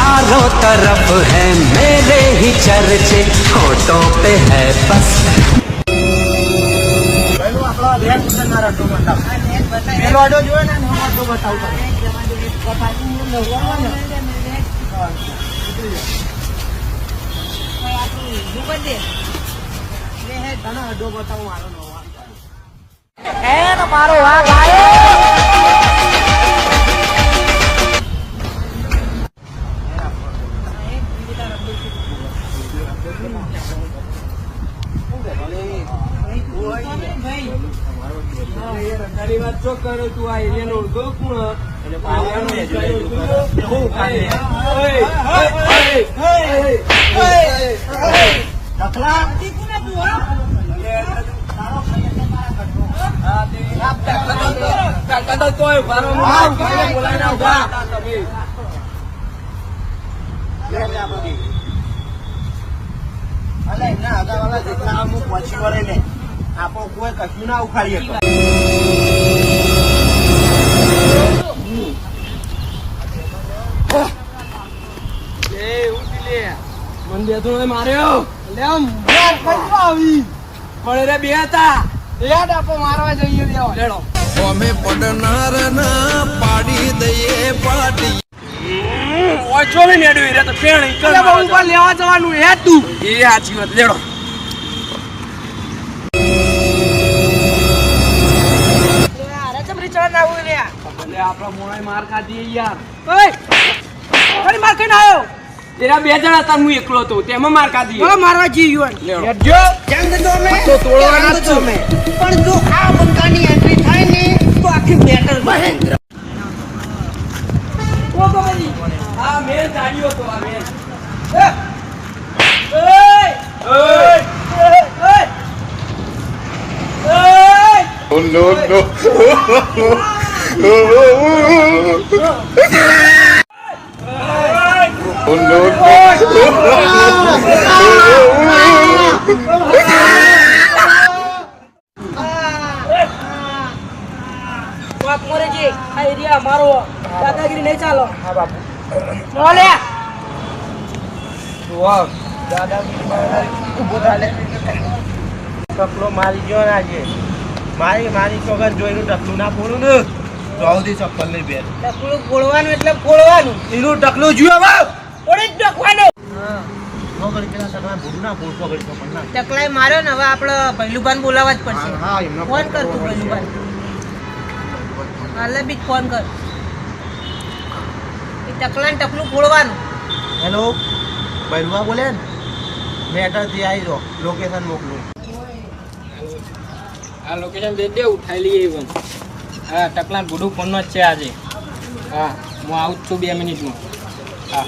चारों तरफ है मेरे ही चर्चे, होठों पे है बस। મારો વાઘ આવ્યો. આપો કોઈ કશું ના ઉખાડીએ. મને બે માર્યો આવી પડે રે બે હતા યાદ આપો મારવા જઈએ લેડો અમે પડનાર ના પાડી દઈએ પાટી ઓછો ને નેડવી રે તો પેણ ઉપર લેવા જવાનું હે તું એ સાચી વાત લેડો આપડા મોણા માર ખાધી યાર માર ખાઈને આવ્યો તેરા બે જણા હતા હું એકલો હતો તેમાં માર ખાધી મારવા જીવ્યો લેડજો કેમ તો અમે તો તોડવાના છો અમે પણ જો આ બંકાની એન્ટ્રી થાય ને તો આખી બેટર મહેન્દ્ર ઓ બાબાજી આ મેલ ગાડીઓ તો આ મેલ Oh no no Oh no બાપ મોરેજી આ એરિયા મારો દાદાગીરી નહીં ચાલો હા બાપુ ચાલે વાહ દાદાગીરી ઉભો ચાલે ટકલો મારી ગયો ને આજે મારી વગર જોઈનું ટકલું ના ફોડું ને ચોથી ચપ્પલ નહીં પહેર ટકલું ફોડવાનું એટલે ફોડવાનું એનું ટકલું જોયો બાપ ફોડી જ નાખવાનું ટકલાય માર્યો ને હવે આપણે ભૈલુભાન બોલાવવા જ પડશે ફોન કર તું ભૈલુભાન હાલે બી ફોન કર એ ટકલાને ટકલું ફોડવાનું હેલો ભૈલુભા બોલે ને મેટરથી આવી જાઓ લોકેશન મોકલું આ લોકેશન દે દે ઉઠાઈ લઈએ ઇવન હા ટકલાન બુડું ફોનનો જ છે આજે હા હું આવું જ છું 2 મિનિટમાં હા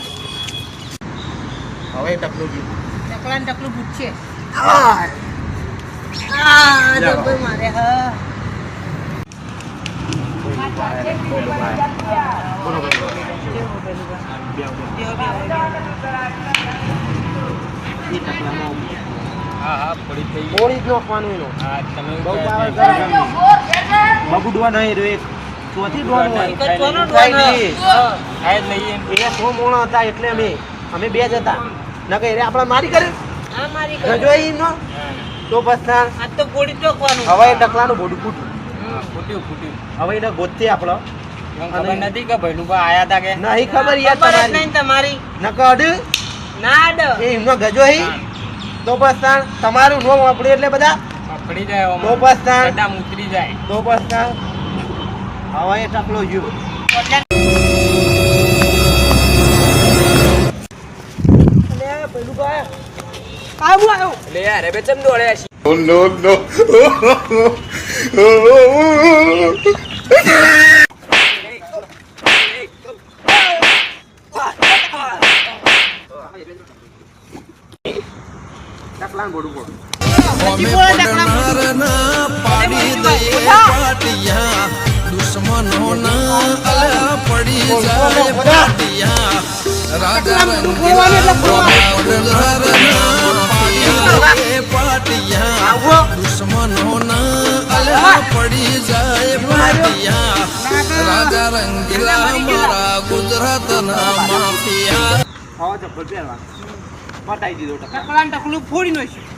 હવે ટકલું પૂછશે મારે હા હા પડી થઈ ગઈ જ નોખવાનું એનો હા તમે બગુડવા નહીં રે ચોથી ડોન હોય એક ચોનો ડોન આય નહીં એ સો મોણો હતા એટલે અમે બે જ હતા નકે રે આપણા મારી કરે હા મારી કરે જોઈ નો તો બસ આ તો પોડી ટોકવાનું હવે ટકલાનું બોડું ફૂટ્યું હવે એને ગોતે આપણો ખબર નથી કે ભૈલુભા આયા હતા કે નહીં ખબર યાર તમારી નક અડ ના અડ એ એમનો ગજો હી તો બસ તમારું નો વાપડી એટલે બધા વાપડી જાય તો બસ ગડા ઉતરી જાય તો બસ હવે એ ટકલો જો લે ભૈલુભા કાબુ આવ્યો લે યાર બે ચમ દોડે છે Oh no no ટકલાન બોડું બોડ અમે પડનાર ના પાડી દઈએ પાટિયા દુશ્મનોના અલા પડી જાય પાટિયા રાજા રંગીલા પડનાર ના પાટિયા દુશ્મનોના અલા પડી જાય પાટિયા રાજા રંગીલા મારા ગુજરાતના માફિયા ખાવા ચપ્પલ પહેરવા પટાઈ દીધો ટકા ટકલાને ટકલું ફોડી નાખ્યું